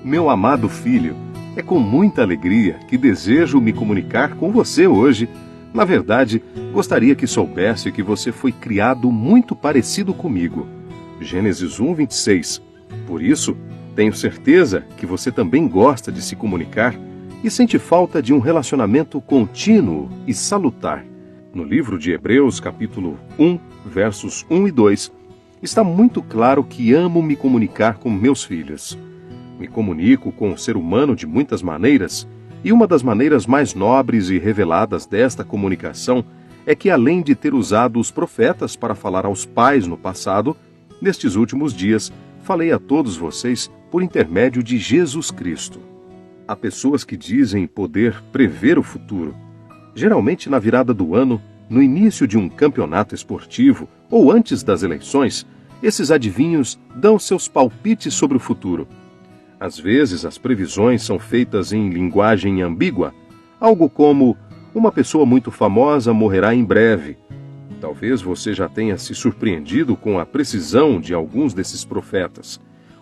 Meu amado filho, é com muita alegria que desejo me comunicar com você hoje. Na verdade, gostaria que soubesse que você foi criado muito parecido comigo. Gênesis 1:26. Por isso, tenho certeza que você também gosta de se comunicar e sente falta de um relacionamento contínuo e salutar. No livro de Hebreus, capítulo 1, versos 1 e 2, está muito claro que amo me comunicar com meus filhos. Me comunico com o ser humano de muitas maneiras, e uma das maneiras mais nobres e reveladas desta comunicação é que, além de ter usado os profetas para falar aos pais no passado, nestes últimos dias falei a todos vocês por intermédio de Jesus Cristo. Há pessoas que dizem poder prever o futuro. Geralmente na virada do ano, no início de um campeonato esportivo ou antes das eleições, esses adivinhos dão seus palpites sobre o futuro. Às vezes as previsões são feitas em linguagem ambígua, algo como: uma pessoa muito famosa morrerá em breve. Talvez você já tenha se surpreendido com a precisão de alguns desses profetas,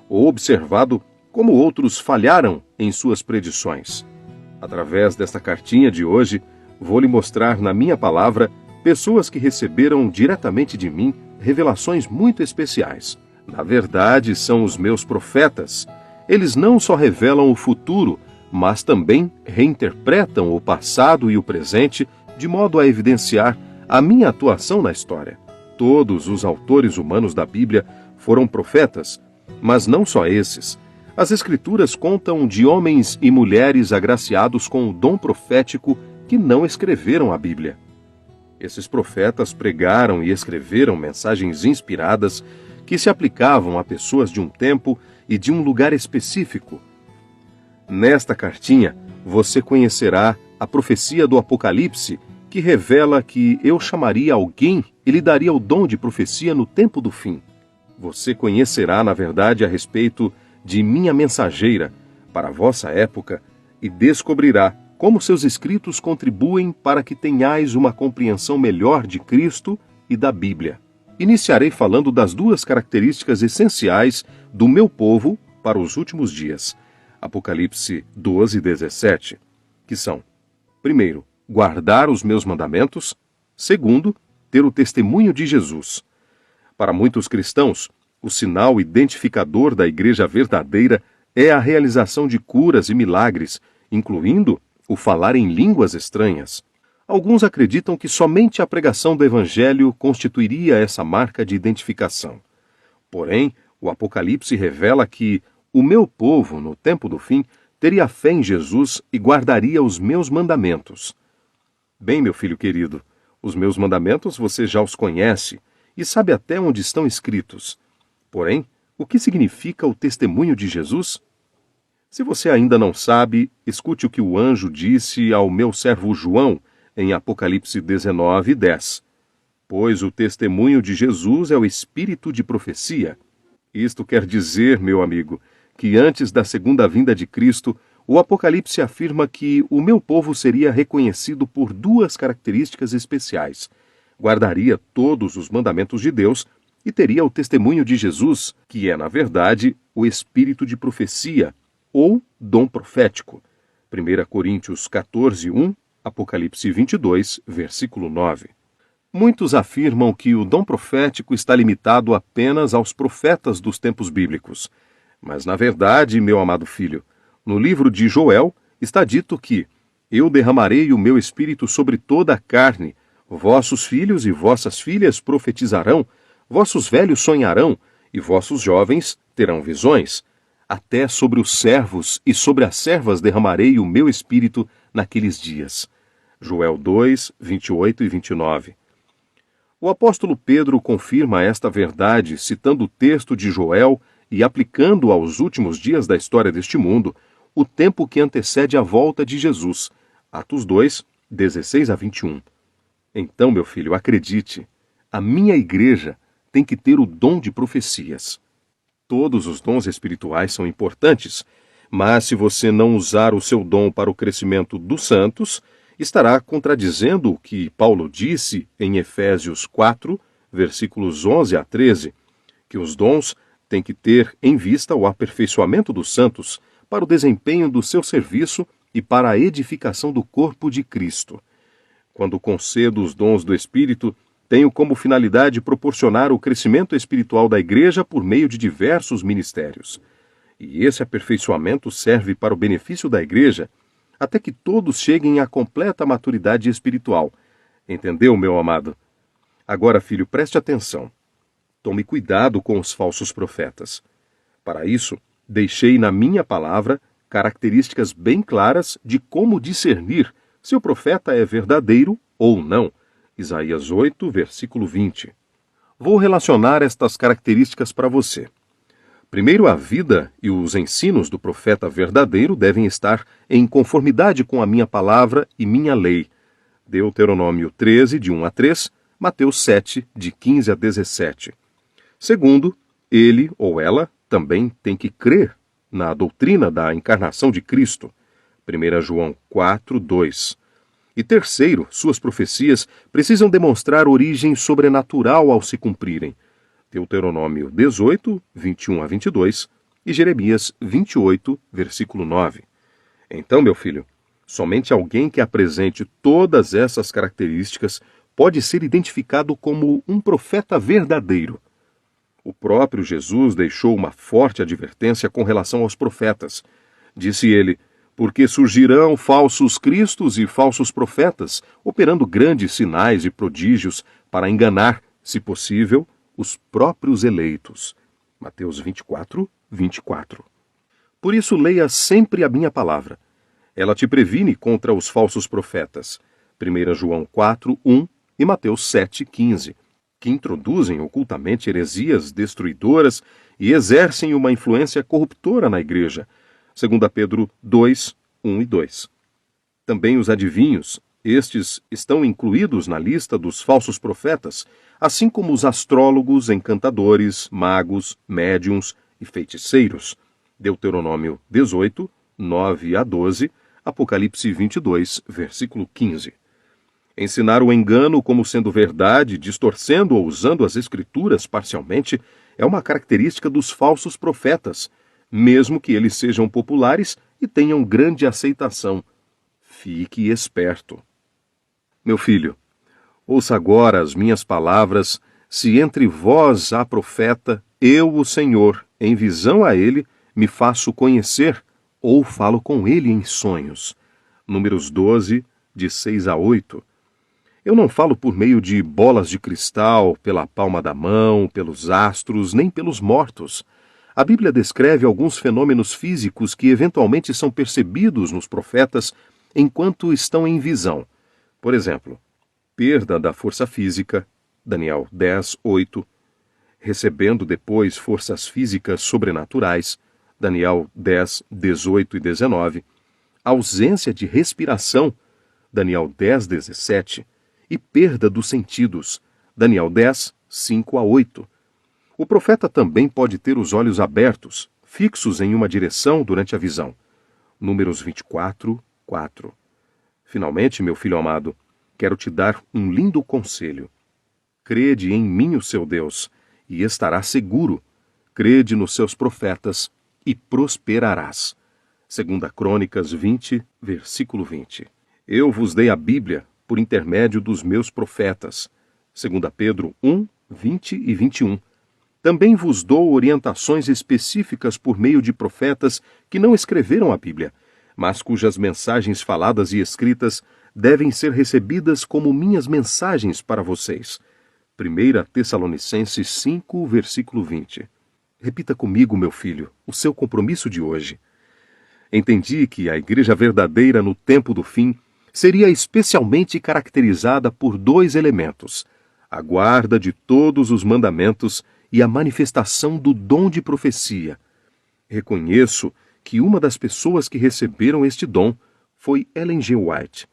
ou observado como outros falharam em suas predições. Através desta cartinha de hoje, vou lhe mostrar na minha palavra pessoas que receberam diretamente de mim revelações muito especiais. Na verdade, são os meus profetas. Eles não só revelam o futuro, mas também reinterpretam o passado e o presente de modo a evidenciar a minha atuação na história. Todos os autores humanos da Bíblia foram profetas, mas não só esses. As Escrituras contam de homens e mulheres agraciados com o dom profético que não escreveram a Bíblia. Esses profetas pregaram e escreveram mensagens inspiradas que se aplicavam a pessoas de um tempo e de um lugar específico. Nesta cartinha, você conhecerá a profecia do Apocalipse, que revela que eu chamaria alguém e lhe daria o dom de profecia no tempo do fim. Você conhecerá, na verdade, a respeito de minha mensageira para a vossa época e descobrirá como seus escritos contribuem para que tenhais uma compreensão melhor de Cristo e da Bíblia. Iniciarei falando das duas características essenciais do meu povo para os últimos dias. Apocalipse 12:17, que são: primeiro, guardar os meus mandamentos; segundo, ter o testemunho de Jesus. Para muitos cristãos, o sinal identificador da igreja verdadeira é a realização de curas e milagres, incluindo o falar em línguas estranhas. Alguns acreditam que somente a pregação do Evangelho constituiria essa marca de identificação. Porém, o Apocalipse revela que o meu povo, no tempo do fim, teria fé em Jesus e guardaria os meus mandamentos. Bem, meu filho querido, os meus mandamentos você já os conhece e sabe até onde estão escritos. Porém, o que significa o testemunho de Jesus? Se você ainda não sabe, escute o que o anjo disse ao meu servo João, em Apocalipse 19:10. Pois o testemunho de Jesus é o espírito de profecia. Isto quer dizer, meu amigo, que antes da segunda vinda de Cristo, o Apocalipse afirma que o meu povo seria reconhecido por duas características especiais: guardaria todos os mandamentos de Deus e teria o testemunho de Jesus, que é, na verdade, o espírito de profecia, ou dom profético. 1 Coríntios 14:1, Apocalipse 22, versículo 9. Muitos afirmam que o dom profético está limitado apenas aos profetas dos tempos bíblicos. Mas, na verdade, meu amado filho, no livro de Joel está dito que eu derramarei o meu espírito sobre toda a carne, vossos filhos e vossas filhas profetizarão, vossos velhos sonharão, e vossos jovens terão visões. Até sobre os servos e sobre as servas derramarei o meu espírito naqueles dias. Joel 2, 28 e 29. O apóstolo Pedro confirma esta verdade citando o texto de Joel e aplicando aos últimos dias da história deste mundo, o tempo que antecede a volta de Jesus. Atos 2, 16 a 21. Então, meu filho, acredite, a minha igreja tem que ter o dom de profecias. Todos os dons espirituais são importantes, mas se você não usar o seu dom para o crescimento dos santos, estará contradizendo o que Paulo disse em Efésios 4, versículos 11 a 13, que os dons têm que ter em vista o aperfeiçoamento dos santos para o desempenho do seu serviço e para a edificação do corpo de Cristo. Quando concedo os dons do Espírito, tenho como finalidade proporcionar o crescimento espiritual da Igreja por meio de diversos ministérios. E esse aperfeiçoamento serve para o benefício da Igreja, até que todos cheguem à completa maturidade espiritual. Entendeu, meu amado? Agora, filho, preste atenção. Tome cuidado com os falsos profetas. Para isso, deixei na minha palavra características bem claras de como discernir se o profeta é verdadeiro ou não. Isaías 8, versículo 20. Vou relacionar estas características para você. Primeiro, a vida e os ensinos do profeta verdadeiro devem estar em conformidade com a minha palavra e minha lei. Deuteronômio 13, de 1 a 3, Mateus 7, de 15 a 17. Segundo, ele ou ela também tem que crer na doutrina da encarnação de Cristo. 1 João 4, 2. E terceiro, suas profecias precisam demonstrar origem sobrenatural ao se cumprirem. Deuteronômio 18, 21 a 22 e Jeremias 28, versículo 9. Então, meu filho, somente alguém que apresente todas essas características pode ser identificado como um profeta verdadeiro. O próprio Jesus deixou uma forte advertência com relação aos profetas. Disse ele: porque surgirão falsos cristos e falsos profetas, operando grandes sinais e prodígios para enganar, se possível, os próprios eleitos. Mateus 24, 24. Por isso, leia sempre a minha palavra. Ela te previne contra os falsos profetas. 1 João 4, 1 e Mateus 7, 15, que introduzem ocultamente heresias destruidoras e exercem uma influência corruptora na igreja. 2 Pedro 2, 1 e 2. Também os adivinhos, estes estão incluídos na lista dos falsos profetas, assim como os astrólogos, encantadores, magos, médiuns e feiticeiros. Deuteronômio 18, 9 a 12, Apocalipse 22, versículo 15. Ensinar o engano como sendo verdade, distorcendo ou usando as escrituras parcialmente, é uma característica dos falsos profetas, mesmo que eles sejam populares e tenham grande aceitação. Fique esperto. Meu filho, ouça agora as minhas palavras: se entre vós há profeta, eu, o Senhor, em visão a ele, me faço conhecer, ou falo com ele em sonhos. Números 12, de 6 a 8. Eu não falo por meio de bolas de cristal, pela palma da mão, pelos astros, nem pelos mortos. A Bíblia descreve alguns fenômenos físicos que eventualmente são percebidos nos profetas enquanto estão em visão. Por exemplo, perda da força física, Daniel 10, 8, recebendo depois forças físicas sobrenaturais, Daniel 10, 18 e 19, ausência de respiração, Daniel 10, 17, e perda dos sentidos, Daniel 10, 5 a 8. O profeta também pode ter os olhos abertos, fixos em uma direção durante a visão. Números 24, 4. Finalmente, meu filho amado, quero te dar um lindo conselho. Crede em mim, o seu Deus, e estarás seguro. Crede nos seus profetas e prosperarás. 2 Crônicas 20, versículo 20. Eu vos dei a Bíblia por intermédio dos meus profetas. 2 Pedro 1, 20 e 21. Também vos dou orientações específicas por meio de profetas que não escreveram a Bíblia, mas cujas mensagens faladas e escritas devem ser recebidas como minhas mensagens para vocês. 1 Tessalonicenses 5, versículo 20. Repita comigo, meu filho, o seu compromisso de hoje. Entendi que a igreja verdadeira no tempo do fim seria especialmente caracterizada por dois elementos: a guarda de todos os mandamentos e a manifestação do dom de profecia. Reconheço que uma das pessoas que receberam este dom foi Ellen G. White.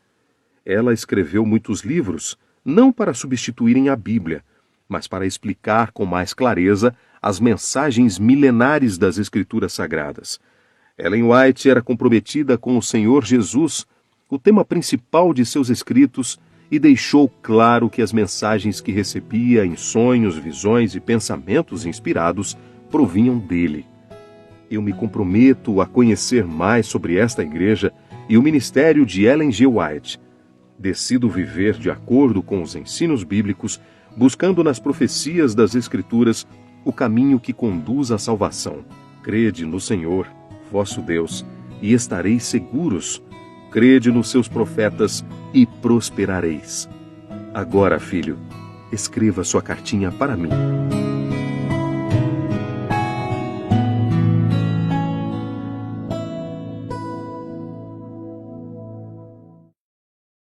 Ela escreveu muitos livros, não para substituírem a Bíblia, mas para explicar com mais clareza as mensagens milenares das Escrituras Sagradas. Ellen White era comprometida com o Senhor Jesus, o tema principal de seus escritos, e deixou claro que as mensagens que recebia em sonhos, visões e pensamentos inspirados provinham dele. Eu me comprometo a conhecer mais sobre esta igreja e o ministério de Ellen G. White. Decido viver de acordo com os ensinos bíblicos, buscando nas profecias das Escrituras o caminho que conduz à salvação. Crede no Senhor, vosso Deus, e estareis seguros. Crede nos seus profetas e prosperareis. Agora, filho, escreva sua cartinha para mim.